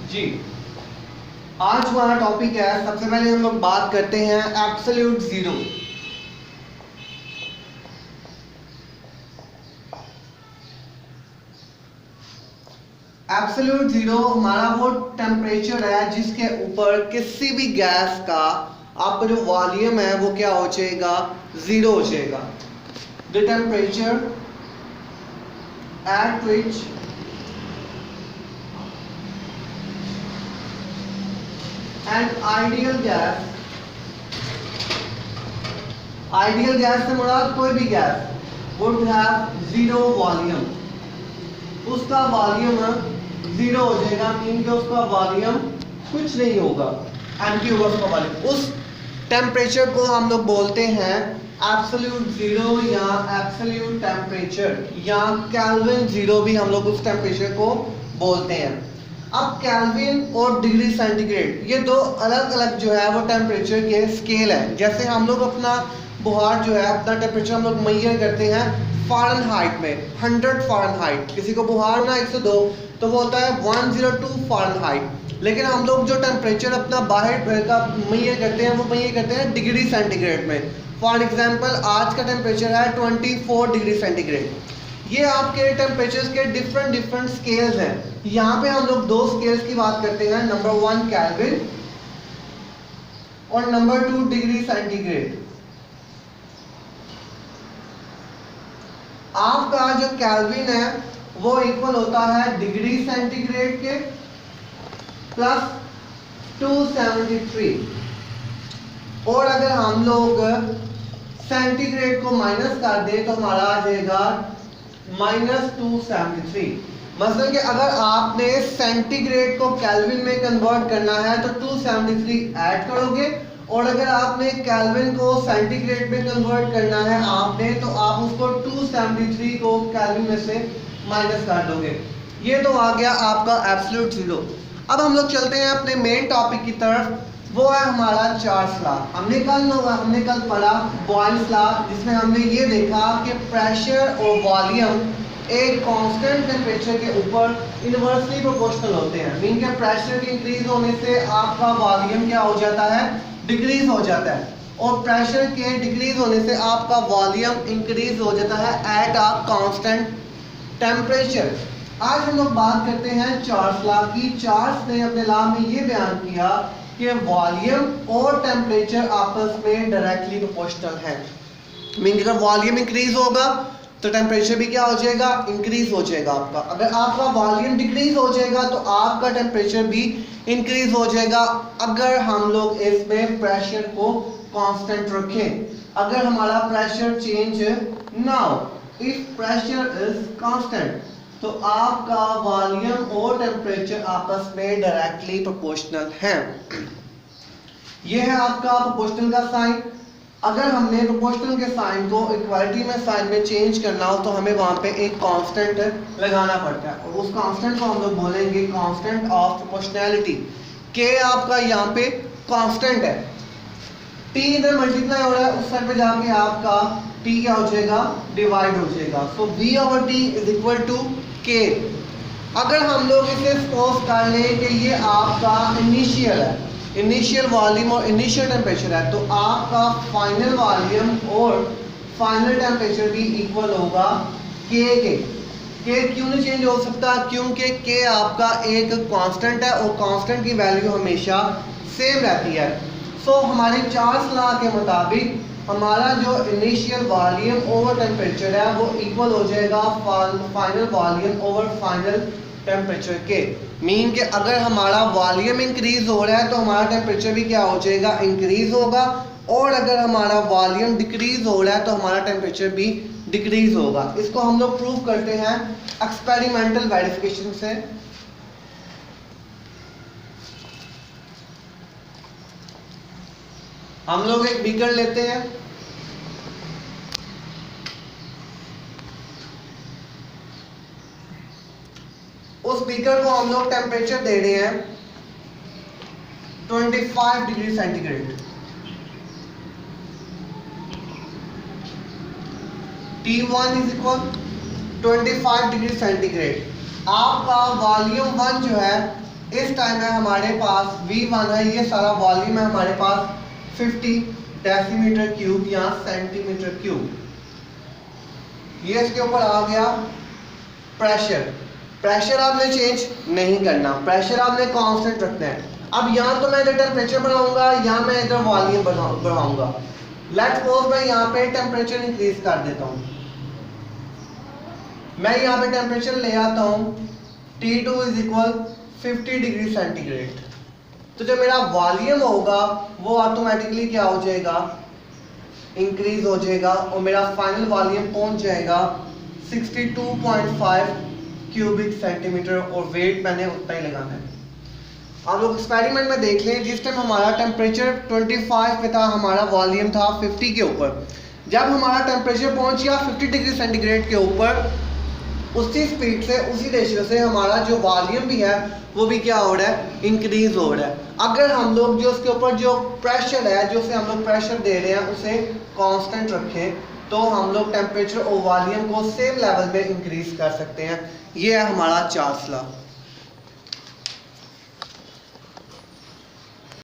जी, आज हमारा टॉपिक है, सबसे पहले हम लोग बात करते हैं एब्सोल्यूट जीरो। एब्सोल्यूट जीरो हमारा वो टेम्परेचर है जिसके ऊपर किसी भी गैस का आपका जो वॉल्यूम है वो क्या हो जाएगा, जीरो हो जाएगा। The temperature at which an ideal gas से मुराद कोई भी gas would have zero volume, उसका वॉल्यूम जीरो हो जाएगा, मीन कि उसका वॉल्यूम कुछ नहीं होगा, एम्प्टी होगा उसका वॉल्यूम। उस टेम्परेचर को हम लोग बोलते हैं एब्सोल्यूट जीरो या एब्सोल्यूट टेम्परेचर या केल्विन जीरो भी हम लोग उस टेम्परेचर को बोलते हैं। अब केल्विन और डिग्री सेंटीग्रेड ये दो अलग अलग जो है वो टेम्परेचर के स्केल है। जैसे हम लोग अपना बुहार जो है अपना टेम्परेचर हम लोग मेजर करते हैं फ़ारेनहाइट में, 100 फ़ारेनहाइट। किसी को बुहार ना 102 तो वो होता है 102 फ़ारेनहाइट। लेकिन हम लोग जो टेम्परेचर अपना बाहर का मेजर करते हैं वो मेजर करते हैं डिग्री सेंटीग्रेड में। फॉर एग्जांपल आज का टेम्परेचर है 24 डिग्री सेंटीग्रेड। ये आपके टेम्परेचर्स के डिफरेंट स्केल्स हैं। यहाँ पे हम लोग दो स्केल्स की बात करते हैं, नंबर 1 केल्विन और नंबर 2 डिग्री सेंटीग्रेड। आपका जो केल्विन है वो इक्वल होता है डिग्री सेंटीग्रेड के प्लस 273, और अगर हम लोग सेंटीग्रेड को माइनस कर दें तो हमारा आ जाएगा -273। मतलब कि अगर आपने सेंटीग्रेड को केल्विन में कन्वर्ट करना है तो 273 ऐड करोगे, और अगर आपने केल्विन को सेंटीग्रेड में कन्वर्ट करना है आपने तो आप उसको 273 को केल्विन में से माइनस कर दोगे। ये तो आ गया आपका एब्सोल्यूट जीरो। अब हम लोग चलते हैं अपने मेन टॉपिक की तरफ, वो है हमारा चार्ल्स लॉ। हमने कल पढ़ा बॉयल्स लॉ, जिसमें हमने ये देखा कि प्रेशर और वॉल्यूम एक कांस्टेंट टेम्परेचर के ऊपर इनवर्सली प्रोपोर्शनल होते हैं। मीन के प्रेशर के इंक्रीज होने से आपका वॉल्यूम क्या हो जाता है, डिक्रीज हो जाता है, और प्रेशर के डिक्रीज होने से आपका वॉल्यूम इंक्रीज हो जाता है एट अ कांस्टेंट टेम्परेचर। आज हम लोग बात करते हैं चार्ल्स लॉ की। चार्ल्स ने अपने लॉ में ये बयान किया कि वॉल्यूम और टेम्परेचर आपस में डायरेक्टली प्रोपोर्शनल है। मीन अगर वॉल्यूम इंक्रीज होगा तो टेम्परेचर भी क्या हो जाएगा, इंक्रीज हो जाएगा आपका। अगर आपका वॉल्यूम डिक्रीज हो जाएगा तो आपका टेम्परेचर भी इंक्रीज हो जाएगा, अगर हम लोग इसमें प्रेशर को कांस्टेंट रखें। अगर हमारा प्रेशर चेंज ना हो, इफ प्रेशर इज कांस्टेंट, तो आपका वॉल्यूम और टेम्परेचर आपस में डायरेक्टली प्रोपोर्शनल है। यह है आपका प्रोपोर्शनल का साइन। अगर हमने प्रोपोर्शनल के साइन को इक्वालिटी में साइन में चेंज करना हो तो हमें वहां पे एक कांस्टेंट लगाना पड़ता है, और उस कांस्टेंट को हम लोग बोलेंगे कांस्टेंट ऑफ प्रोपोर्शनैलिटी। के आपका यहाँ पे कांस्टेंट है, टी इधर मल्टीप्लाई हो रहा है, उस साइड पे जाके आपका टी क्या हो जाएगा, डिवाइड हो जाएगा। सो V/T इज इक्वल टू के। अगर हम लोग इसे सपोज कर लें कि ये आपका इनिशियल है, इनिशियल वॉल्यूम और इनिशियल टेम्परेचर है, तो आपका फाइनल वॉल्यूम और फाइनल टेम्परेचर भी इक्वल होगा के के। के क्यों नहीं चेंज हो सकता, क्योंकि के आपका एक कांस्टेंट है और कांस्टेंट की वैल्यू हमेशा सेम रहती है। सो हमारे चार्ल्स लॉ के मुताबिक हमारा जो इनिशियल वॉल्यूम ओवर टेम्परेचर है वो इक्वल हो जाएगा final volume over final temperature के। मीन कि अगर हमारा वॉल्यूम इंक्रीज हो रहा है तो हमारा टेम्परेचर भी क्या हो जाएगा, इंक्रीज होगा, और अगर हमारा वॉल्यूम डिक्रीज हो रहा है तो हमारा टेम्परेचर भी डिक्रीज होगा। इसको हम लोग प्रूव करते हैं एक्सपेरिमेंटल वेरिफिकेशन से। हम लोग एक बीकर लेते हैं, उस बीकर को हम लोग टेम्परेचर दे रहे हैं 25 degree centigrade. T1 is equal 25 degree centigrade. आपका वॉल्यूम 1 जो है इस टाइम है हमारे पास V1 है, ये सारा वॉल्यूम है हमारे पास 50 डेसीमीटर क्यूब या सेंटीमीटर क्यूब। ये इसके ऊपर आ गया प्रेशर। प्रेशर आपने चेंज नहीं करना, प्रेशर आपने कांस्टेंट रखना है। अब यहाँ तो मैं इधर टेम्परेचर बढ़ाऊंगा या मैं इधर वॉल्यूम बढ़ाऊंगा। लेट्स सपोज मैं यहाँ पे टेम्परेचर इंक्रीज कर देता हूँ। मैं यहाँ पे टेम्परेचर ले आता हूँ T2 is equal 50 degree centigrade. तो जो मेरा वॉल्यूम होगा वो ऑटोमेटिकली क्या हो जाएगा, इंक्रीज हो जाएगा और मेरा फाइनल वॉल्यूम पहुंच जाएगा 62.5 क्यूबिक सेंटीमीटर और वेट मैंने उतना ही लगाना है। आप लोग एक्सपेरिमेंट में देख लें, जिस टाइम हमारा टेम्परेचर 25 पे था, हमारा वॉल्यूम था 50 के ऊपर। जब हमारा टेम्परेचर पहुंच गया 50 डिग्री सेंटीग्रेड के ऊपर, उसी स्पीड से उसी रेशियो से हमारा जो वॉल्यूम भी है वो भी क्या हो रहा है, इंक्रीज हो रहा है। अगर हम लोग जो उसके ऊपर जो प्रेशर है, जो से हम लोग प्रेशर दे रहे हैं उसे कांस्टेंट रखें, तो हम लोग टेम्परेचर और वॉल्यूम को सेम लेवल पे इंक्रीज कर सकते हैं। ये है हमारा चार्ल्स लॉ।